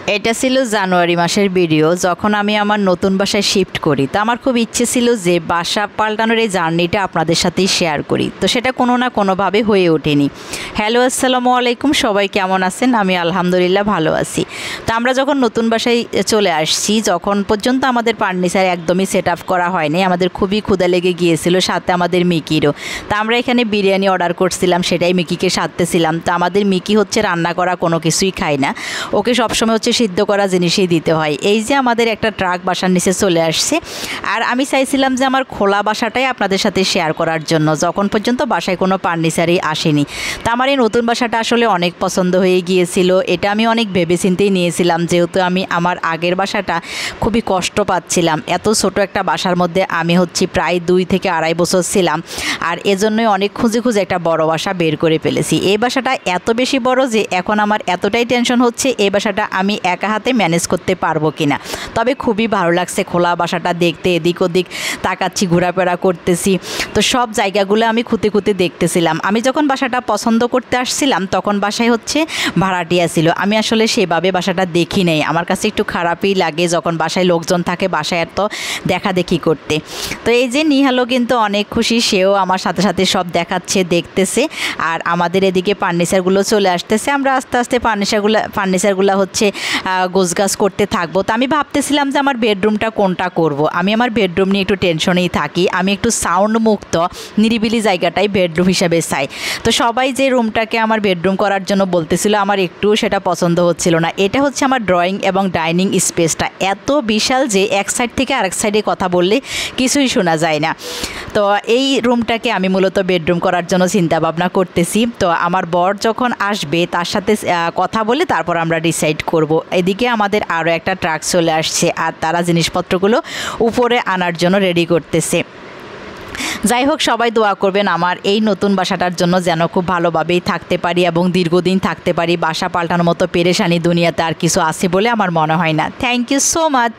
এটা ছিল জানুয়ারি মাসের ভিডিও, যখন আমি আমার নতুন বাসায় শিফট করি। তো আমার খুব ইচ্ছে ছিল যে বাসা পাল্টানোর এই জার্নিটা আপনাদের সাথেই শেয়ার করি, তো সেটা কোনো না কোনোভাবে হয়ে ওঠেনি। হ্যালো, আসসালামু আলাইকুম, সবাই কেমন আছেন? আমি আলহামদুলিল্লাহ ভালো আছি। তো আমরা যখন নতুন বাসায় চলে আসছি, যখন পর্যন্ত আমাদের ফার্নিচার একদমই সেট আপ করা হয়নি, আমাদের খুবই ক্ষুধা লেগে গিয়েছিল, সাথে আমাদের মিকিরও। তো আমরা এখানে বিরিয়ানি অর্ডার করছিলাম, সেটাই মিকিকে সাথতেছিলাম। তো আমাদের মিকি হচ্ছে রান্না করা কোনো কিছুই খায় না, ওকে সবসময় হচ্ছে সিদ্ধ করা জিনিসই দিতে হয়। এই যে আমাদের একটা ট্রাক বাসার নিচে চলে আসছে, আর আমি চাইছিলাম যে আমার খোলা বাসাটাই আপনাদের সাথে শেয়ার করার জন্য, যখন পর্যন্ত বাসায় কোনো ফার্নিচারই আসেনি। তা আমার এই নতুন বাসাটা আসলে অনেক পছন্দ হয়ে গিয়েছিল। এটা আমি অনেক ভেবেচিন্তেই নিয়েছিলাম, যেহেতু আমি আমার আগের বাসাটা খুবই কষ্ট পাচ্ছিলাম। এত ছোট একটা বাসার মধ্যে আমি হচ্ছে প্রায় 2 থেকে আড়াই বছর ছিলাম, আর এজন্যই অনেক খুঁজে খুঁজে একটা বড় বাসা বের করে ফেলেছি। এই বাসাটা এত বেশি বড় যে এখন আমার এতটাই টেনশন হচ্ছে এই বাসাটা আমি একা হাতে ম্যানেজ করতে পারবো কিনা। তবে খুবই ভালো লাগছে খোলা বাসাটা দেখতে, এদিক ওদিক তাকাচ্ছি, ঘোরাফেরা করতেছি। তো সব জায়গাগুলো আমি খুঁতে খুঁতে দেখতেছিলাম। আমি যখন বাসাটা পছন্দ করতে আসছিলাম তখন বাসায় হচ্ছে ভাড়াটিয়া ছিল। আমি আসলে সেভাবে বাসাটা দেখি নেই, আমার কাছে একটু খারাপই লাগে যখন বাসায় লোকজন থাকে বাসায় এত দেখা দেখি করতে। তো এই যে নিহালও কিন্তু অনেক খুশি, সেও আমার সাথে সাথে সব দেখাচ্ছে, দেখতেছে। আর আমাদের এদিকে ফার্নিচারগুলো চলে আসতেছে, আমরা আস্তে আস্তে ফার্নিচারগুলো হচ্ছে গোছগাছ করতে থাকবো। তো আমি ভাবতেছিলাম যে আমার বেডরুমটা কোনটা করব। আমি আমার বেডরুম নিয়ে একটু টেনশনেই থাকি, আমি একটু সাউন্ড মুক্ত নিরিবিলি জায়গাটাই বেডরুম হিসাবে চাই। তো সবাই যে রুমটাকে আমার বেডরুম করার জন্য বলতেছিল, আমার একটুও সেটা পছন্দ হচ্ছিল না। এটা হচ্ছে আমার ড্রয়িং এবং ডাইনিং স্পেসটা এত বিশাল যে এক সাইড থেকে আরেক সাইডে কথা বললে কিছুই শোনা যায় না। তো এই রুমটাকে আমি মূলত বেডরুম করার জন্য চিন্তা ভাবনা করতেছি। তো আমার বর যখন আসবে তার সাথে কথা বলে তারপর আমরা ডিসাইড করব। এদিকে আমাদের আরও একটা ট্রাক চলে আসছে, আর তারা জিনিসপত্রগুলো উপরে আনার জন্য রেডি করতেছে। যাই হোক, সবাই দোয়া করবেন আমার এই নতুন বাসাটার জন্য, যেন খুব ভালোভাবেই থাকতে পারি এবং দীর্ঘদিন থাকতে পারি। বাসা পাল্টানোর মতো পেরেশানি দুনিয়াতে আর কিছু আছে বলে আমার মনে হয় না। Thank you so much.